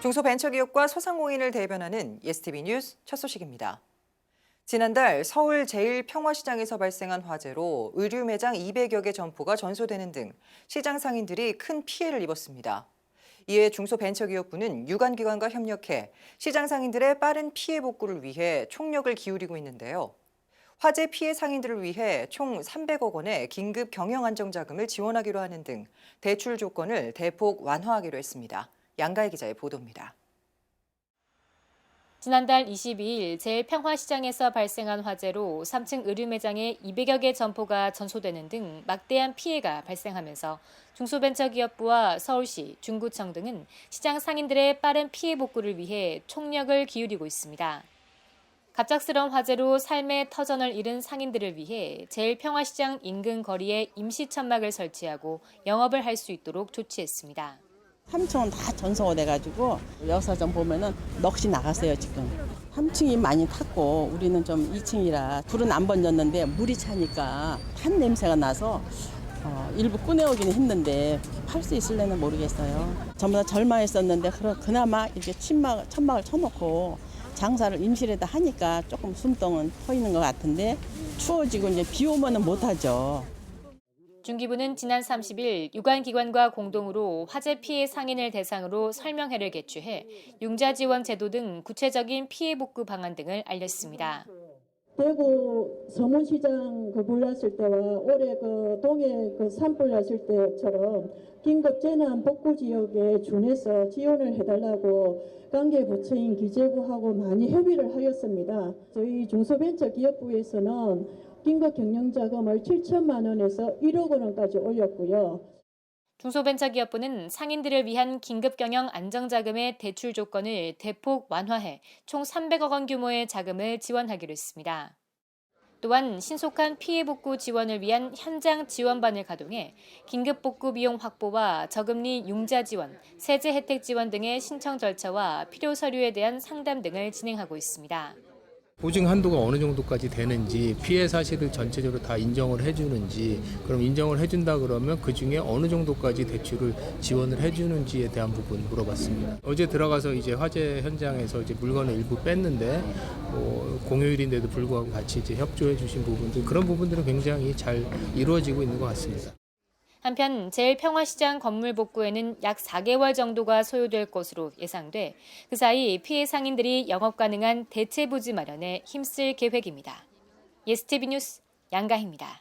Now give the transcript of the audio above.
중소벤처기업과 소상공인을 대변하는 예스티비 뉴스 첫 소식입니다. 지난달 서울 제1평화시장에서 발생한 화재로 의류 매장 200여 개 점포가 전소되는 등 시장 상인들이 큰 피해를 입었습니다. 이에 중소벤처기업부는 유관기관과 협력해 시장 상인들의 빠른 피해 복구를 위해 총력을 기울이고 있는데요. 화재 피해 상인들을 위해 총 300억 원의 긴급 경영안정자금을 지원하기로 하는 등 대출 조건을 대폭 완화하기로 했습니다. 양가희 기자의 보도입니다. 지난달 22일 제1평화시장에서 발생한 화재로 3층 의류 매장에 200여 개 점포가 전소되는 등 막대한 피해가 발생하면서 중소벤처기업부와 서울시, 중구청 등은 시장 상인들의 빠른 피해 복구를 위해 총력을 기울이고 있습니다. 갑작스러운 화재로 삶의 터전을 잃은 상인들을 위해 제1평화시장 인근 거리에 임시 천막을 설치하고 영업을 할 수 있도록 조치했습니다. 3층은 다 전소가 돼가지고 여사점 보면은 넋이 나갔어요 지금. 3층이 많이 탔고 우리는 좀 2층이라 불은 안 번졌는데 물이 차니까 탄 냄새가 나서 일부 꺼내오기는 했는데 팔 수 있을래는 모르겠어요. 전부 다 절망했었는데 그나마 이렇게 천막을 쳐놓고 장사를 임실에다 하니까 조금 숨통은 트이는 것 같은데 추워지고 이제 비 오면은 못하죠. 중기부는 지난 30일 유관기관과 공동으로 화재 피해 상인을 대상으로 설명회를 개최해 융자 지원 제도 등 구체적인 피해 복구 방안 등을 알렸습니다. 대구 서문시장 불났을 때와 올해 동해 산불 났을 때처럼 긴급 재난 복구 지역에 준해서 지원을 해달라고 관계 부처인 기재부하고 많이 협의를 하였습니다. 저희 중소벤처기업부에서는 긴급 경영자금을 7천만 원에서 1억 원까지 올렸고요. 중소벤처기업부는 상인들을 위한 긴급 경영 안정자금의 대출 조건을 대폭 완화해 총 300억 원 규모의 자금을 지원하기로 했습니다. 또한 신속한 피해 복구 지원을 위한 현장 지원반을 가동해 긴급 복구 비용 확보와 저금리 융자 지원, 세제 혜택 지원 등의 신청 절차와 필요 서류에 대한 상담 등을 진행하고 있습니다. 보증 한도가 어느 정도까지 되는지, 피해 사실을 전체적으로 다 인정을 해주는지, 그럼 인정을 해준다 그러면 그 중에 어느 정도까지 대출을 지원을 해주는지에 대한 부분 물어봤습니다. 어제 들어가서 이제 화재 현장에서 이제 물건을 일부 뺐는데 공휴일인데도 불구하고 같이 이제 협조해주신 부분들, 그런 부분들은 굉장히 잘 이루어지고 있는 것 같습니다. 한편 제1평화시장 건물 복구에는 약 4개월 정도가 소요될 것으로 예상돼 그 사이 피해 상인들이 영업 가능한 대체 부지 마련에 힘쓸 계획입니다. 예스티비 뉴스 양가희입니다.